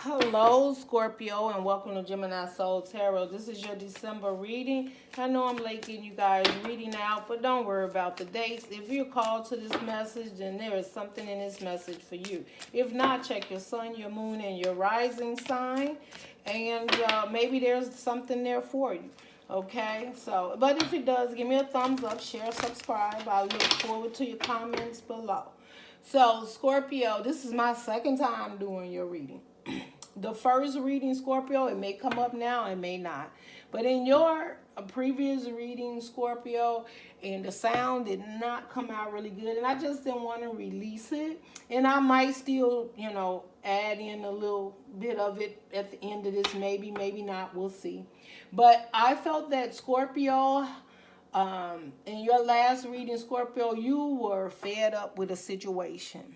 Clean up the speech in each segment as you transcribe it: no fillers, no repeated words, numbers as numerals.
Hello, Scorpio, and welcome to Gemini Soul Tarot. This is your December reading. I know I'm late getting you guys reading out, but don't worry about the dates. If you're called to this message, then there is something in this message for you. If not, check your sun, your moon, and your rising sign, and maybe there's something there for you. Okay, so, but if it does, give me a thumbs up, share, subscribe. I look forward to your comments below. So, Scorpio, this is my second time doing your reading. The first reading, Scorpio, it may come up now, it may not. But in your previous reading, Scorpio, and the sound did not come out really good. And I just didn't want to release it. And I might still, add in a little bit of it at the end of this. Maybe, maybe not. We'll see. But I felt that Scorpio, in your last reading, Scorpio, you were fed up with a situation.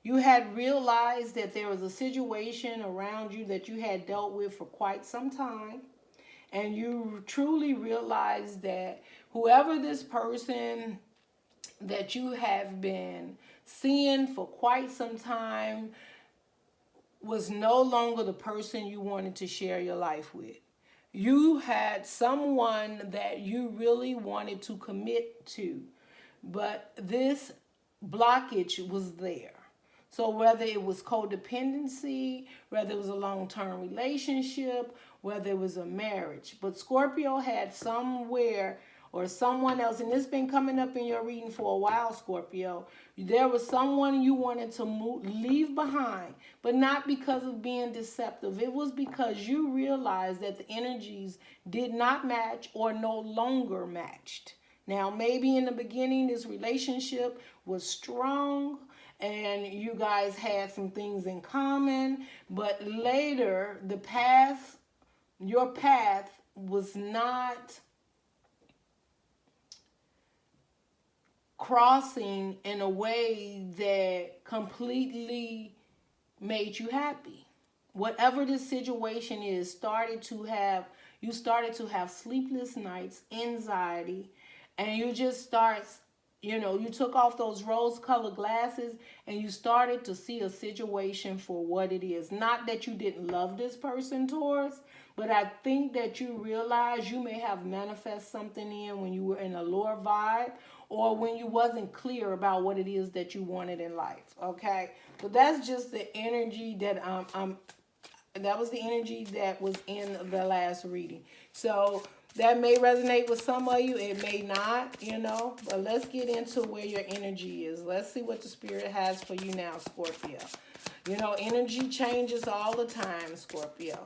You had realized that there was a situation around you that you had dealt with for quite some time. And you truly realized that whoever this person that you have been seeing for quite some time was no longer the person you wanted to share your life with. You had someone that you really wanted to commit to, but this blockage was there. So whether it was codependency, whether it was a long-term relationship, whether it was a marriage. But Scorpio had somewhere or someone else, and it's been coming up in your reading for a while, Scorpio. There was someone you wanted to leave behind, but not because of being deceptive. It was because you realized that the energies did not match or no longer matched. Now, maybe in the beginning, this relationship was strong, and you guys had some things in common, but later your path was not crossing in a way that completely made you happy. Whatever the situation is, you started to have sleepless nights, anxiety, and you just you took off those rose-colored glasses and you started to see a situation for what it is. Not that you didn't love this person, Taurus, but I think that you realize you may have manifest something in when you were in a lower vibe or when you wasn't clear about what it is that you wanted in life, okay? So that's just the energy that that was the energy that was in the last reading. So that may resonate with some of you. It may not, But let's get into where your energy is. Let's see what the Spirit has for you now, Scorpio. Energy changes all the time, Scorpio.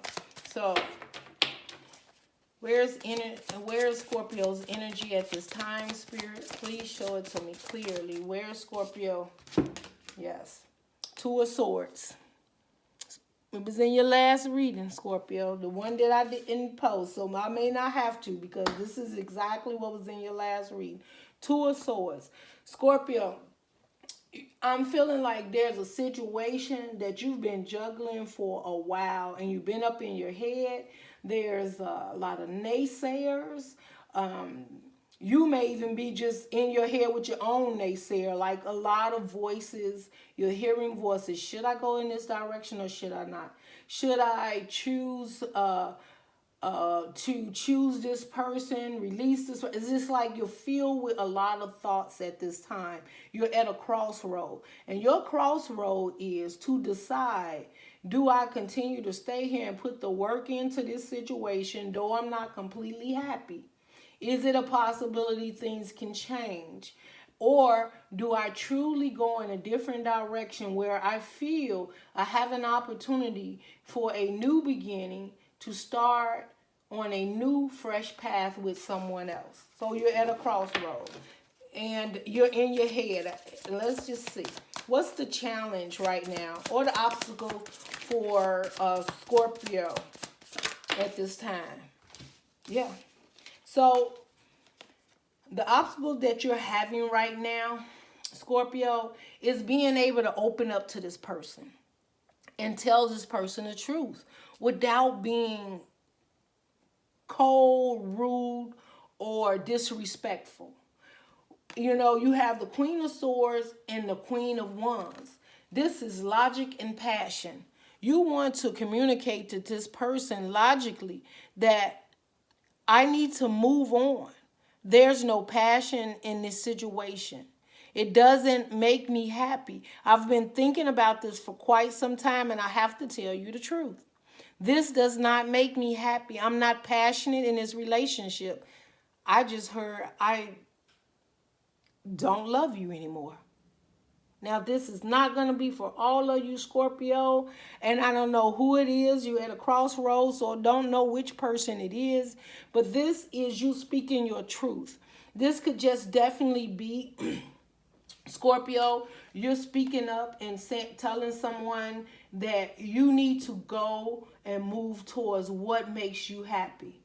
So where's Scorpio's energy at this time, Spirit? Please show it to me clearly. Where's Scorpio? Yes. Two of Swords. It was in your last reading, Scorpio, the one that I didn't post, so I may not have to because this is exactly what was in your last reading. Two of Swords. Scorpio, I'm feeling like there's a situation that you've been juggling for a while and you've been up in your head. There's a lot of naysayers. You may even be just in your head with your own naysayer, like a lot of voices. You're hearing voices. Should I go in this direction or should I not? Should I choose to choose this person, release this? It's just like you're filled with a lot of thoughts at this time. You're at a crossroad. And your crossroad is to decide, do I continue to stay here and put the work into this situation, though I'm not completely happy? Is it a possibility things can change? Or do I truly go in a different direction where I feel I have an opportunity for a new beginning to start on a new, fresh path with someone else? So you're at a crossroad and you're in your head. Let's just see. What's the challenge right now or the obstacle for Scorpio at this time? Yeah. So the obstacle that you're having right now, Scorpio, is being able to open up to this person and tell this person the truth without being cold, rude, or disrespectful. You have the Queen of Swords and the Queen of Wands. This is logic and passion. You want to communicate to this person logically that I need to move on. There's no passion in this situation. It doesn't make me happy. I've been thinking about this for quite some time, and I have to tell you the truth. This does not make me happy. I'm not passionate in this relationship. I just heard I don't love you anymore. Now, this is not going to be for all of you, Scorpio, and I don't know who it is. You're at a crossroads, so don't know which person it is, but this is you speaking your truth. This could just definitely be, Scorpio, you're speaking up and telling someone that you need to go and move towards what makes you happy.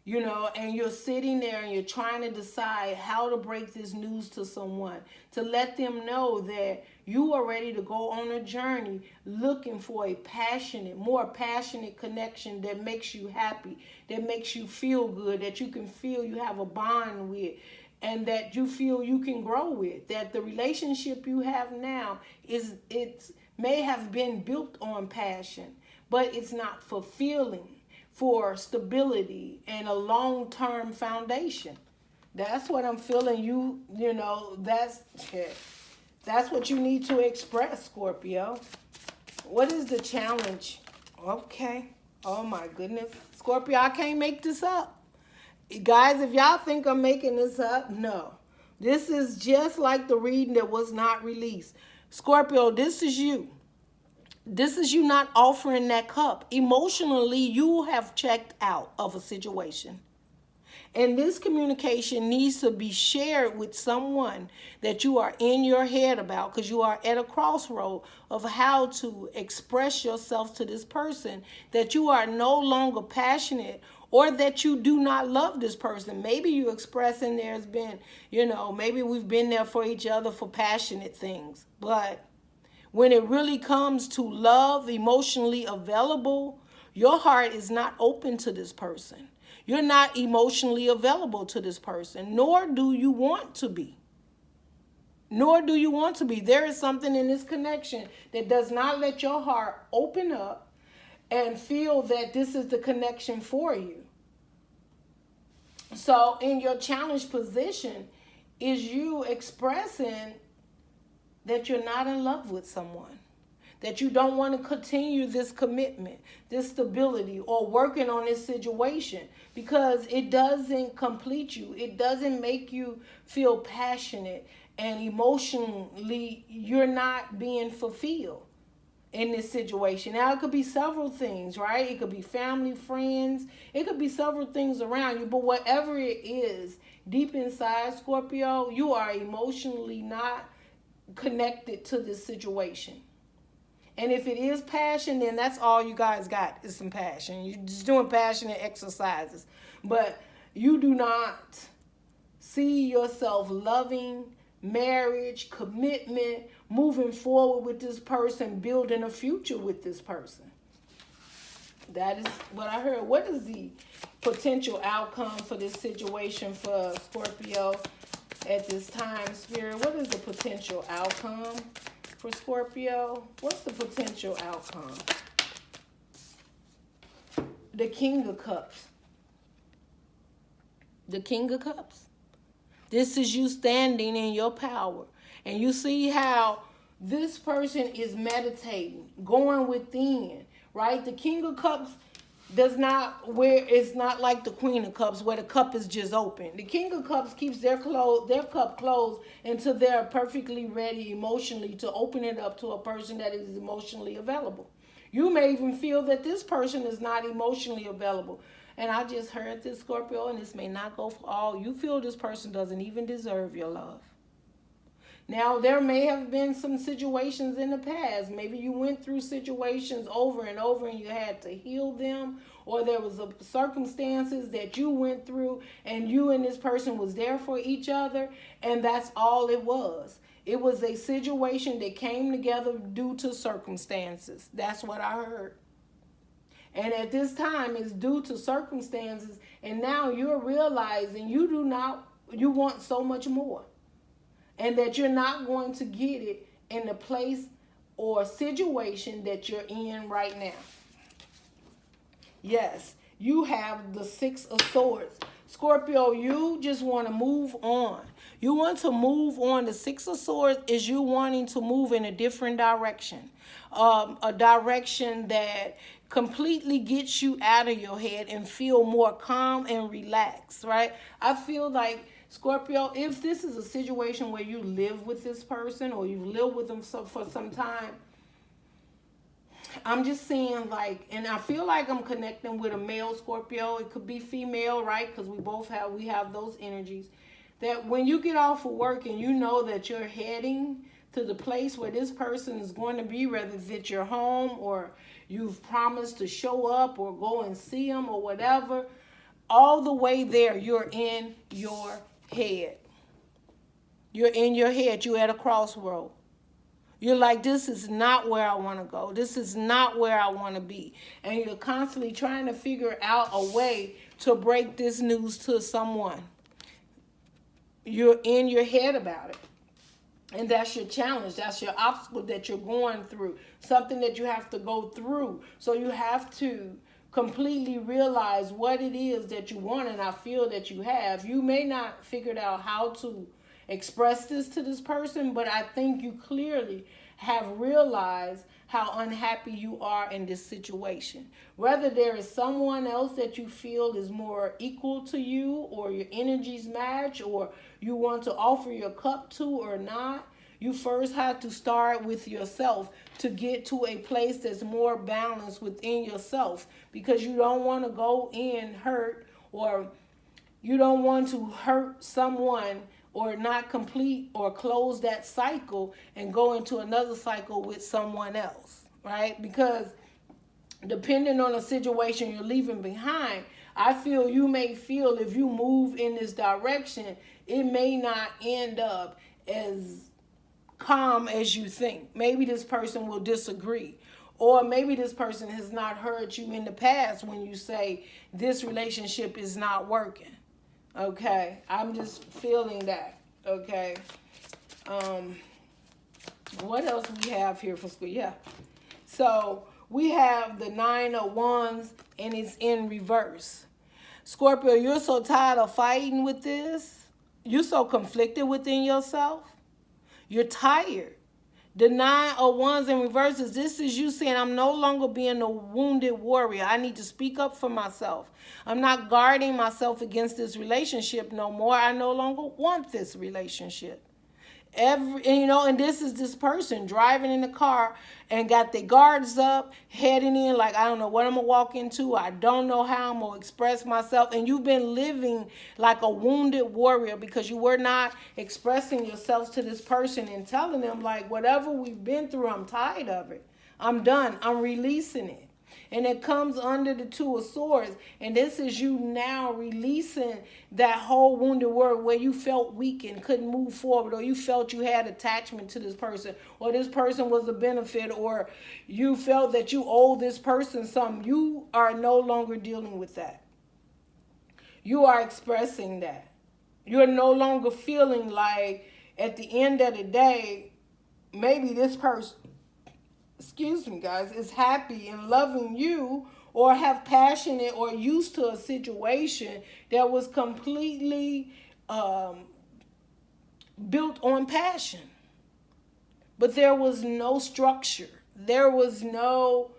You know, and you're sitting there and you're trying to decide how to break this news to someone, to let them know that you are ready to go on a journey looking for a passionate, more passionate connection that makes you happy, that makes you feel good, that you can feel you have a bond with, and that you feel you can grow with. That the relationship you have now it may have been built on passion, but it's not fulfilling for stability and a long-term foundation. That's what I'm feeling. You know, that's what you need to express, Scorpio. What is the challenge? Okay. Oh my goodness. Scorpio, I can't make this up. Guys, if y'all think I'm making this up, no. This is just like the reading that was not released. Scorpio, this is you. This is you not offering that cup. Emotionally, you have checked out of a situation. And this communication needs to be shared with someone that you are in your head about, because you are at a crossroad of how to express yourself to this person, that you are no longer passionate or that you do not love this person. Maybe you expressing there's been, maybe we've been there for each other for passionate things, but when it really comes to love, emotionally available, your heart is not open to this person. You're not emotionally available to this person, nor do you want to be. Nor do you want to be. There is something in this connection that does not let your heart open up and feel that this is the connection for you. So in your challenged position is you expressing that you're not in love with someone, that you don't want to continue this commitment, this stability, or working on this situation because it doesn't complete you. It doesn't make you feel passionate, and emotionally you're not being fulfilled in this situation. Now, it could be several things, right? It could be family, friends. It could be several things around you, but whatever it is, deep inside, Scorpio, you are emotionally not connected to this situation. And if it is passion, then that's all you guys got is some passion. You're just doing passionate exercises. But you do not see yourself loving, marriage, commitment, moving forward with this person, building a future with this person. That is what I heard. What is the potential outcome for this situation for Scorpio at this time, Spirit? What is the potential outcome for Scorpio? What's the potential outcome? The King of Cups. The King of Cups. This is you standing in your power. And you see how this person is meditating, going within, right? The King of Cups it's not like the Queen of Cups where the cup is just open. The King of Cups keeps their cup closed until they're perfectly ready emotionally to open it up to a person that is emotionally available. You may even feel that this person is not emotionally available. And I just heard this, Scorpio, and this may not go for all. You feel this person doesn't even deserve your love. Now, there may have been some situations in the past. Maybe you went through situations over and over and you had to heal them, or there was circumstances that you went through and you and this person was there for each other, and that's all it was. It was a situation that came together due to circumstances. That's what I heard. And at this time, it's due to circumstances, and now you're realizing you want so much more. And that you're not going to get it in the place or situation that you're in right now. Yes, you have the Six of Swords. Scorpio, you just want to move on. You want to move on. The Six of Swords is you wanting to move in a different direction. A direction that completely gets you out of your head and feel more calm and relaxed, right? I feel like, Scorpio, if this is a situation where you live with this person or you've lived with them for some time, I'm just seeing like, and I feel like I'm connecting with a male Scorpio. It could be female, right? Because we have those energies. That when you get off of work and you know that you're heading to the place where this person is going to be, whether it's at your home or you've promised to show up or go and see them or whatever, all the way there, you're in your head. You're in your head. You're at a crossroad. You're like, this is not where I want to go. This is not where I want to be. And you're constantly trying to figure out a way to break this news to someone. You're in your head about it. And that's your challenge. That's your obstacle that you're going through. Something that you have to go through. So you have to completely realize what it is that you want. And I feel that you have. You may not figured out how to express this to this person, but I think you clearly have realized how unhappy you are in this situation. Whether there is someone else that you feel is more equal to you, or your energies match, or you want to offer your cup to or not, you first have to start with yourself to get to a place that's more balanced within yourself, because you don't want to go in hurt, or you don't want to hurt someone or not complete or close that cycle and go into another cycle with someone else, right? Because depending on the situation you're leaving behind, I feel you may feel if you move in this direction, it may not end up as calm as you think. Maybe this person will disagree. Or maybe this person has not heard you in the past when you say this relationship is not working. Okay, I'm just feeling that. Okay, what else we have here for school? Yeah, so we have the Nine of Wands and it's in reverse. Scorpio, you're so tired of fighting with this. You're so conflicted within yourself. You're tired. The Nine of Wands in reverse is, this is you saying, I'm no longer being a wounded warrior. I need to speak up for myself. I'm not guarding myself against this relationship no more. I no longer want this relationship. And this is this person driving in the car and got their guards up, heading in like, I don't know what I'm going to walk into. I don't know how I'm going to express myself. And you've been living like a wounded warrior because you were not expressing yourself to this person and telling them, like, whatever we've been through, I'm tired of it. I'm done. I'm releasing it. And it comes under the Two of Swords. And this is you now releasing that whole wounded word where you felt weak and couldn't move forward, or you felt you had attachment to this person, or this person was a benefit, or you felt that you owe this person something. You are no longer dealing with that. You are expressing that. You're no longer feeling like at the end of the day, maybe this person, excuse me guys, is happy and loving you, or have passionate or used to a situation that was completely built on passion. But there was no structure. There was no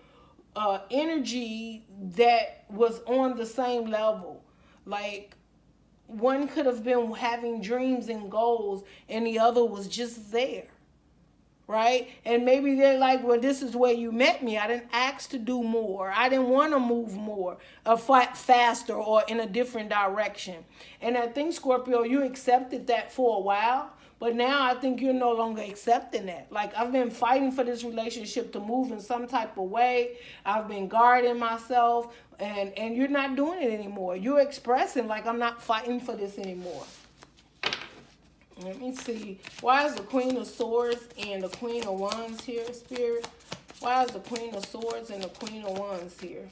energy that was on the same level. Like, one could have been having dreams and goals and the other was just there. Right? And maybe they're like, well, this is where you met me. I didn't ask to do more. I didn't want to move more, or fight faster, or in a different direction. And I think, Scorpio, you accepted that for a while, but now I think you're no longer accepting that. Like, I've been fighting for this relationship to move in some type of way. I've been guarding myself, and you're not doing it anymore. You're expressing, like, I'm not fighting for this anymore. Let me see. Why is the Queen of Swords and the Queen of Wands here, Spirit? Why is the Queen of Swords and the Queen of Wands here?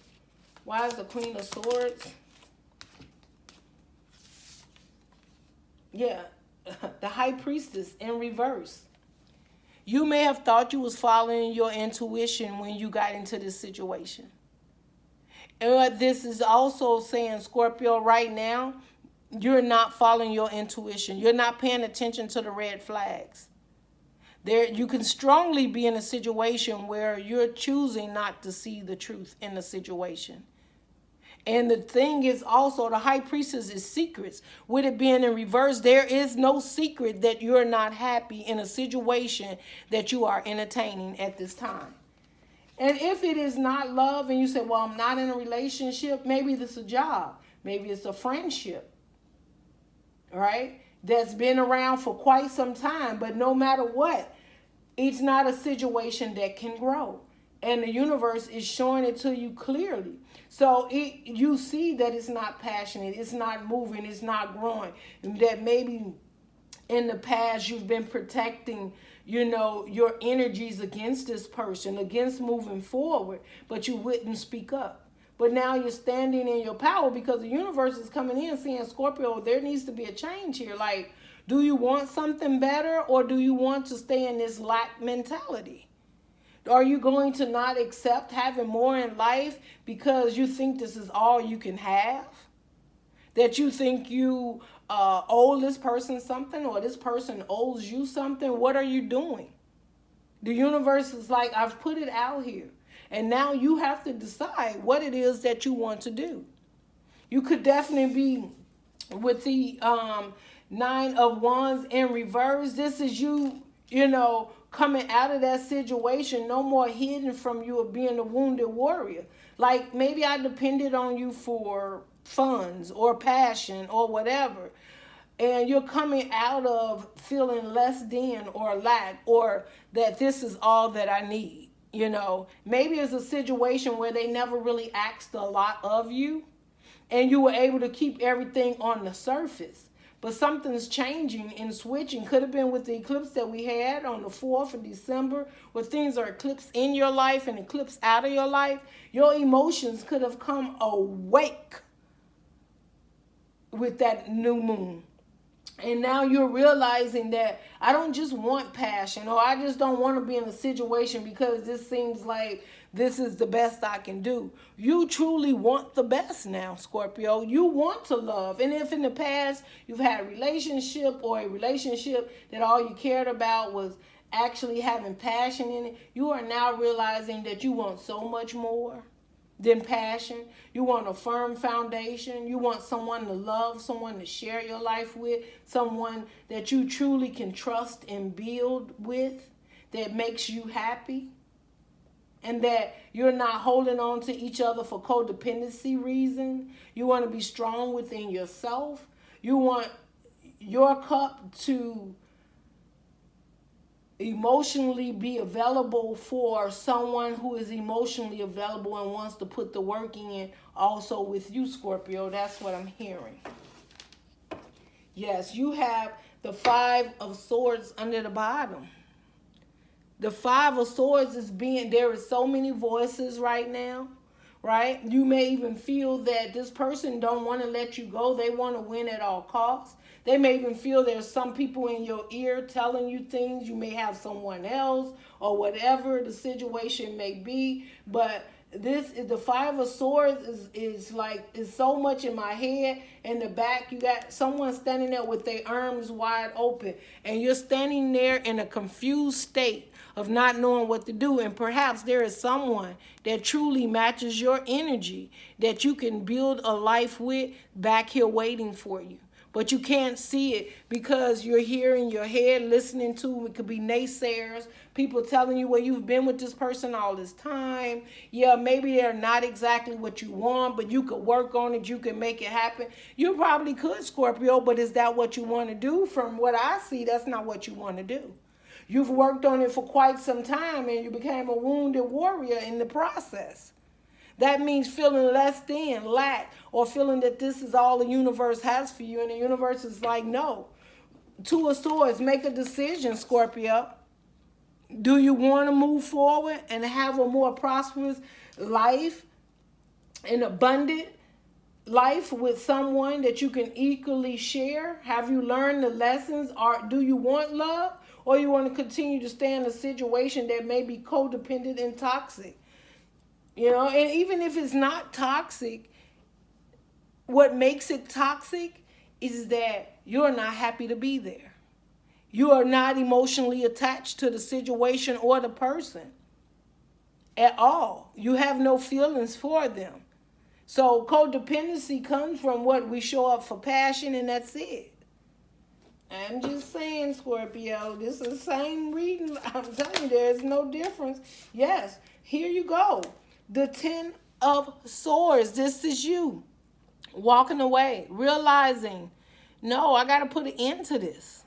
Why is the Queen of Swords? Yeah, the High Priestess in reverse. You may have thought you was following your intuition when you got into this situation. And what this is also saying, Scorpio, right now, you're not following your intuition. You're not paying attention to the red flags. There, you can strongly be in a situation where you're choosing not to see the truth in the situation. And the thing is also, the high priestess is secrets. With it being in reverse, there is no secret that you're not happy in a situation that you are entertaining at this time. And if it is not love and you say, well, I'm not in a relationship, maybe this is a job. Maybe it's a friendship, right? That's been around for quite some time. But no matter what, it's not a situation that can grow. And the universe is showing it to you clearly. So you see that it's not passionate, it's not moving, it's not growing. And that maybe in the past you've been protecting, your energies against this person, against moving forward, but you wouldn't speak up. But now you're standing in your power because the universe is coming in saying, Scorpio, there needs to be a change here. Like, do you want something better, or do you want to stay in this lack mentality? Are you going to not accept having more in life because you think this is all you can have? That you think you owe this person something, or this person owes you something? What are you doing? The universe is like, I've put it out here. And now you have to decide what it is that you want to do. You could definitely be with the 9 of Wands in reverse. This is you, coming out of that situation. No more hidden from you of being a wounded warrior. Like, maybe I depended on you for funds or passion or whatever. And you're coming out of feeling less than or lack, or that this is all that I need. Maybe it's a situation where they never really asked a lot of you and you were able to keep everything on the surface. But something's changing and switching. Could have been with the eclipse that we had on the 4th of December, where things are eclipsed in your life and eclipsed out of your life. Your emotions could have come awake with that new moon. And now you're realizing that I don't just want passion, or I just don't want to be in a situation because this seems like this is the best I can do. You truly want the best now, Scorpio. You want to love. And if in the past you've had a relationship that all you cared about was actually having passion in it, you are now realizing that you want so much more than passion. You want a firm foundation. You want someone to love, someone to share your life with, someone that you truly can trust and build with, that makes you happy, and that you're not holding on to each other for codependency reasons. You want to be strong within yourself. You want your cup to emotionally be available for someone who is emotionally available and wants to put the work in also with you, Scorpio. That's what I'm hearing. Yes, you have the 5 of Swords under the bottom. The 5 of Swords is there is so many voices right now, right? You may even feel that this person don't want to let you go. They want to win at all costs. They may even feel there's some people in your ear telling you things. You may have someone else or whatever the situation may be. But this is the 5 of Swords is so much in my head. In the back, you got someone standing there with their arms wide open. And you're standing there in a confused state of not knowing what to do. And perhaps there is someone that truly matches your energy that you can build a life with back here waiting for you. But you can't see it because you're here in your head listening to, it could be naysayers, people telling you, well, you've been with this person all this time. Yeah, maybe they're not exactly what you want, but you could work on it. You can make it happen. You probably could, Scorpio, but is that what you want to do? From what I see, that's not what you want to do. You've worked on it for quite some time and you became a wounded warrior in the process. That means feeling less than, lack, or feeling that this is all the universe has for you. And the universe is like, no. 2 of Swords, make a decision, Scorpio. Do you want to move forward and have a more prosperous life, an abundant life with someone that you can equally share? Have you learned the lessons? Or do you want love? or you want to continue to stay in a situation that may be codependent and toxic. You know, and even if it's not toxic, what makes it toxic is that you're not happy to be there. You are not emotionally attached to the situation or the person at all. You have no feelings for them. So codependency comes from what we show up for passion, and that's it. I'm just saying, Scorpio, this is the same reading. I'm telling you, there's no difference. Yes, here you go. The 10 of Swords. This is you walking away, realizing, no, I got to put an end to this.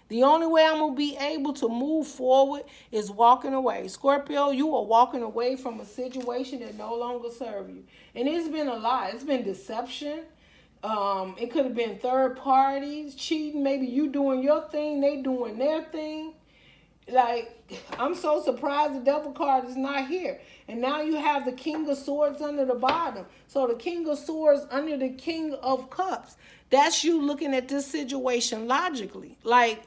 The only way I'm going to be able to move forward is walking away. Scorpio, you are walking away from a situation that no longer serves you. And it's been a lot. It's been deception. It could have been third parties, cheating. Maybe you doing your thing, they doing their thing. Like, I'm so surprised the Devil card is not here. And now you have the King of Swords under the bottom. So the King of Swords under the King of Cups. That's you looking at this situation logically. Like,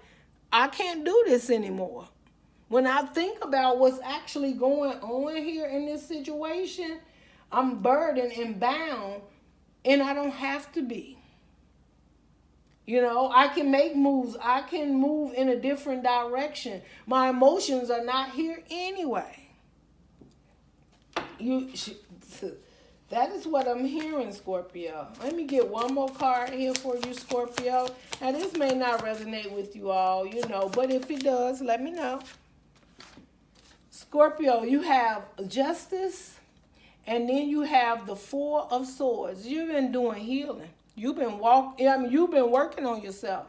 I can't do this anymore. When I think about what's actually going on here in this situation, I'm burdened and bound, and I don't have to be. You know, I can make moves. I can move in a different direction. My emotions are not here anyway. That is what I'm hearing, Scorpio. Let me get one more card here for you, Scorpio. Now, this may not resonate with you all, you know, but if it does, let me know. Scorpio, you have Justice, and then you have the Four of Swords. You've been doing healing. You've been working on yourself.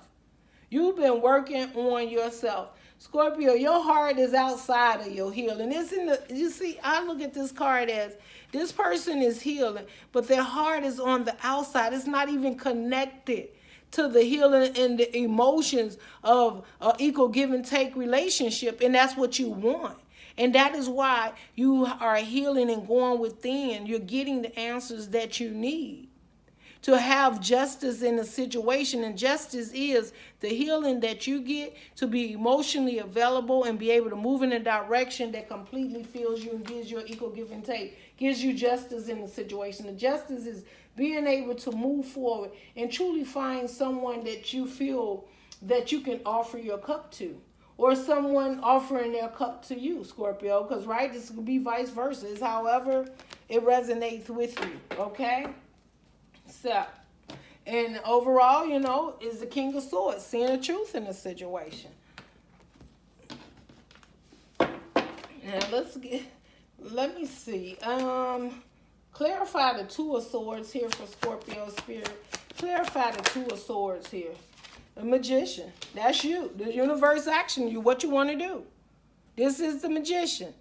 You've been working on yourself. Scorpio, your heart is outside of your healing. It's in the, you see, I look at this card as this person is healing, but their heart is on the outside. It's not even connected to the healing and the emotions of an equal give and take relationship, and that's what you want. And that is why you are healing and going within. You're getting the answers that you need to have justice in a situation. And justice is the healing that you get to be emotionally available and be able to move in a direction that completely fills you and gives you an equal give and take, gives you justice in the situation. The justice is being able to move forward and truly find someone that you feel that you can offer your cup to, or someone offering their cup to you, Scorpio, because, right, this could be vice versa. It's however it resonates with you, okay? So, and overall, you know, is the King of Swords, seeing the truth in the situation. Now, let me see. Clarify the Two of Swords here for Scorpio Spirit. Clarify the Two of Swords here. The Magician, that's you. The universe asking you what you want to do. This is the Magician.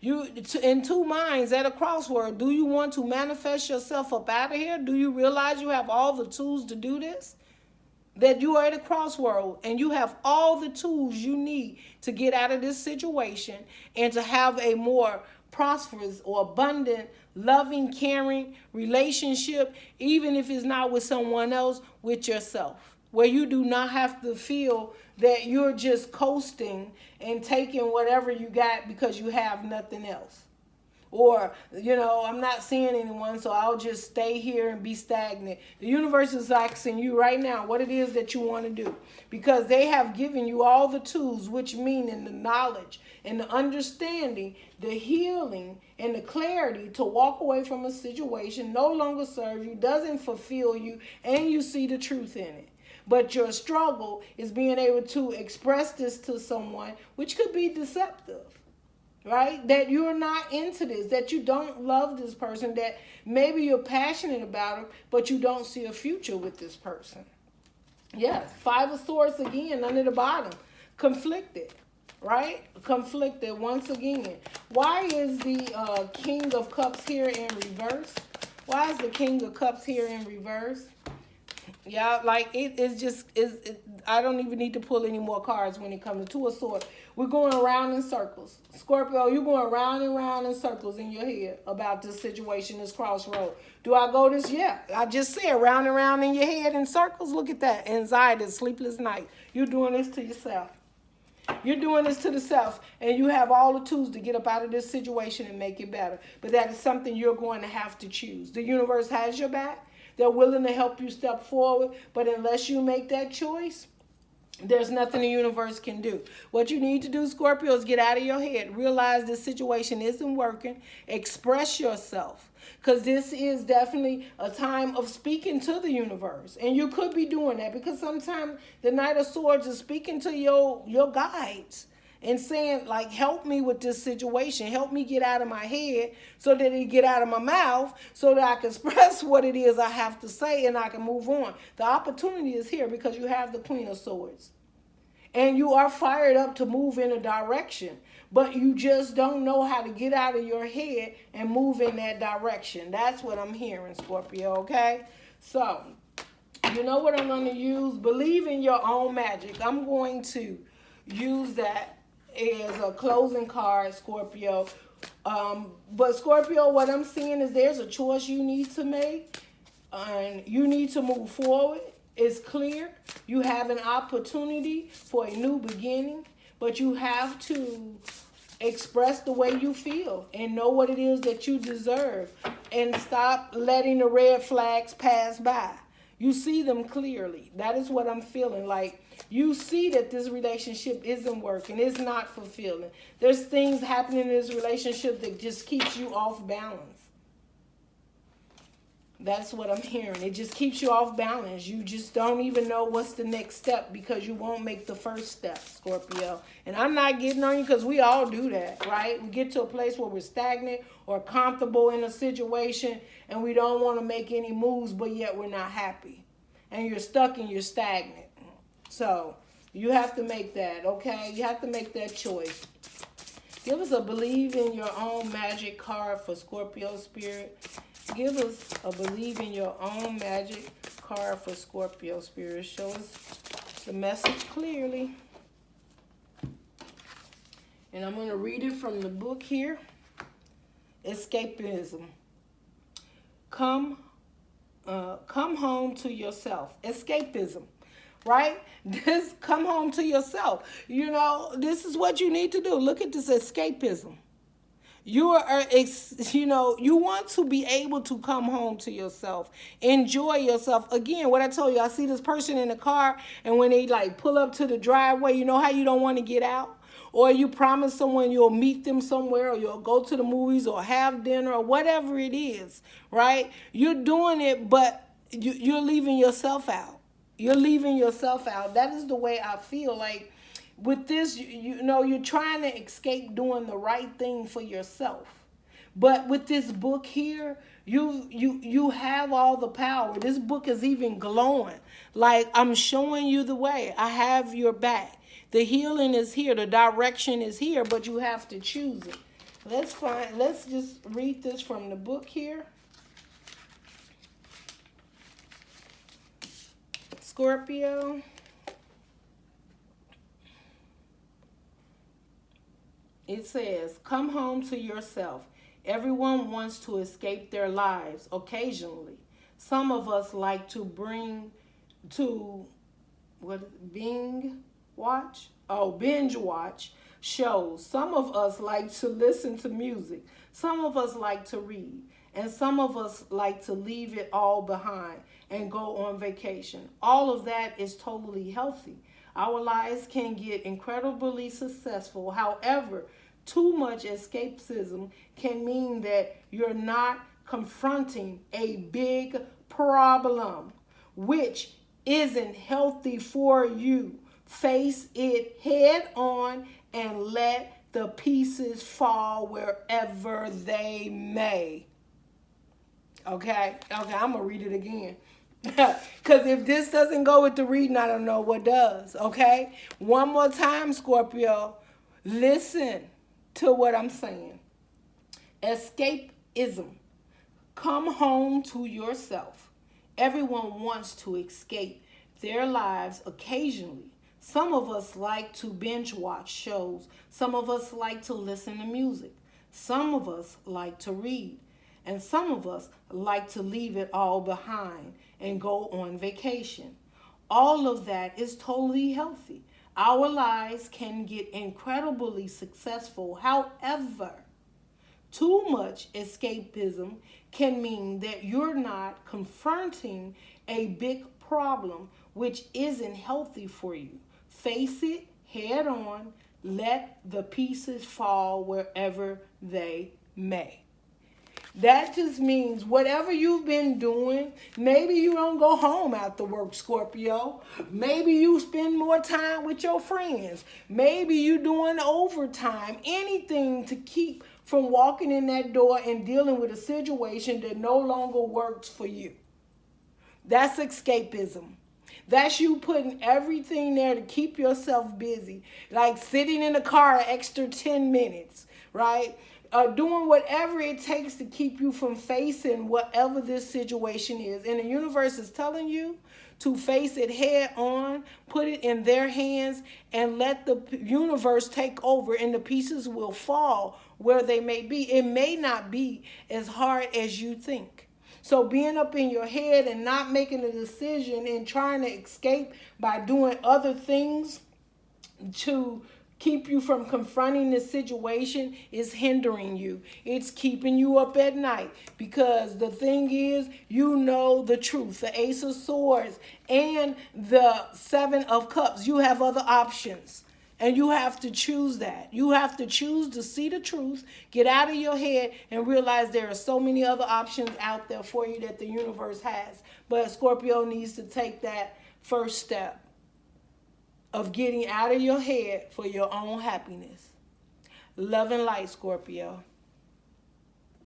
You in two minds at a crossword. Do you want to manifest yourself up out of here? Do you realize you have all the tools to do this? That you are at a crossroad and you have all the tools you need to get out of this situation and to have a more prosperous or abundant, loving, caring relationship, even if it's not with someone else, with yourself, where you do not have to feel that you're just coasting and taking whatever you got because you have nothing else. Or, you know, I'm not seeing anyone, so I'll just stay here and be stagnant. The universe is asking you right now what it is that you want to do, because they have given you all the tools, which mean in the knowledge and the understanding, the healing and the clarity to walk away from a situation no longer serves you, doesn't fulfill you, and you see the truth in it. But your struggle is being able to express this to someone, which could be deceptive, right? That you're not into this, that you don't love this person, that maybe you're passionate about them, but you don't see a future with this person. Yes, Five of Swords again under the bottom. Conflicted, right? Conflicted once again. Why is the King of Cups here in reverse? Why is the King of Cups here in reverse? Yeah, like it's just, I don't even need to pull any more cards when it comes to Two of Swords. We're going around in circles. Scorpio, you're going round and round in circles in your head about this situation, this crossroad. Do I go this? Yeah, I just said round and round in your head in circles. Look at that. Anxiety, sleepless night. You're doing this to yourself. You're doing this to the self, and you have all the tools to get up out of this situation and make it better. But that is something you're going to have to choose. The universe has your back. They're willing to help you step forward, but unless you make that choice, there's nothing the universe can do. What you need to do, Scorpio, is get out of your head. Realize this situation isn't working. Express yourself. Because this is definitely a time of speaking to the universe. And you could be doing that because sometimes the Knight of Swords is speaking to your guides and saying, like, help me with this situation. Help me get out of my head so that it get out of my mouth so that I can express what it is I have to say and I can move on. The opportunity is here because you have the Queen of Swords. And you are fired up to move in a direction. But you just don't know how to get out of your head and move in that direction. That's what I'm hearing, Scorpio, okay? So, you know what I'm going to use? Believe in your own magic. I'm going to use that as a closing card, Scorpio. But Scorpio, what I'm seeing is there's a choice you need to make. And you need to move forward. It's clear. You have an opportunity for a new beginning. But you have to express the way you feel and know what it is that you deserve. And stop letting the red flags pass by. You see them clearly. That is what I'm feeling like. You see that this relationship isn't working. It's not fulfilling. There's things happening in this relationship that just keeps you off balance. That's what I'm hearing. It just keeps you off balance. You just don't even know what's the next step because you won't make the first step, Scorpio. And I'm not getting on you because we all do that, right? We get to a place where we're stagnant or comfortable in a situation and we don't want to make any moves, but yet we're not happy. And you're stuck and you're stagnant. So you have to make that, okay? You have to make that choice. Give us a believe in your own magic card for Scorpio Spirit. Give us a believe in your own magic card for Scorpio Spirit. Show us the message clearly. And I'm going to read it from the book here. Escapism. Come home to yourself. Escapism. Right? This come home to yourself. You know, this is what you need to do. Look at this escapism. You want to be able to come home to yourself. Enjoy yourself. Again, what I told you, I see this person in the car, and when they like pull up to the driveway, you know how you don't want to get out? Or you promise someone you'll meet them somewhere, or you'll go to the movies or have dinner or whatever it is, right? You're doing it, but you're leaving yourself out. You're leaving yourself out. That is the way I feel like. With this, you know, you're trying to escape doing the right thing for yourself. But with this book here, you have all the power. This book is even glowing. Like, I'm showing you the way. I have your back. The healing is here. The direction is here, but you have to choose it. Let's just read this from the book here. Scorpio. It says, come home to yourself. Everyone wants to escape their lives occasionally. Some of us like to binge watch shows. Some of us like to listen to music. Some of us like to read. And some of us like to leave it all behind and go on vacation. All of that is totally healthy. Our lives can get incredibly successful. However, too much escapism can mean that you're not confronting a big problem, which isn't healthy for you. Face it head on and let the pieces fall wherever they may. Okay, I'm going to read it again. Because if this doesn't go with the reading, I don't know what does, okay? One more time, Scorpio. Listen to what I'm saying. Escapism. Come home to yourself. Everyone wants to escape their lives occasionally. Some of us like to binge watch shows. Some of us like to listen to music. Some of us like to read. And some of us like to leave it all behind and go on vacation. All of that is totally healthy. Our lives can get incredibly successful. However, too much escapism can mean that you're not confronting a big problem which isn't healthy for you. Face it head on. Let the pieces fall wherever they may. That just means whatever you've been doing, maybe you don't go home after work, Scorpio. Maybe you spend more time with your friends. Maybe you're doing overtime. Anything to keep from walking in that door and dealing with a situation that no longer works for you. That's escapism. That's you putting everything there to keep yourself busy. Like sitting in the car an extra 10 minutes, right? Doing whatever it takes to keep you from facing whatever this situation is. And the universe is telling you to face it head on, put it in their hands, and let the universe take over, and the pieces will fall where they may be. It may not be as hard as you think. So being up in your head and not making a decision and trying to escape by doing other things to keep you from confronting the situation is hindering you. It's keeping you up at night, because the thing is, you know the truth. The Ace of Swords and the Seven of Cups. You have other options. And you have to choose that. You have to choose to see the truth, get out of your head, and realize there are so many other options out there for you that the universe has. But Scorpio needs to take that first step of getting out of your head for your own happiness. Love and light, Scorpio.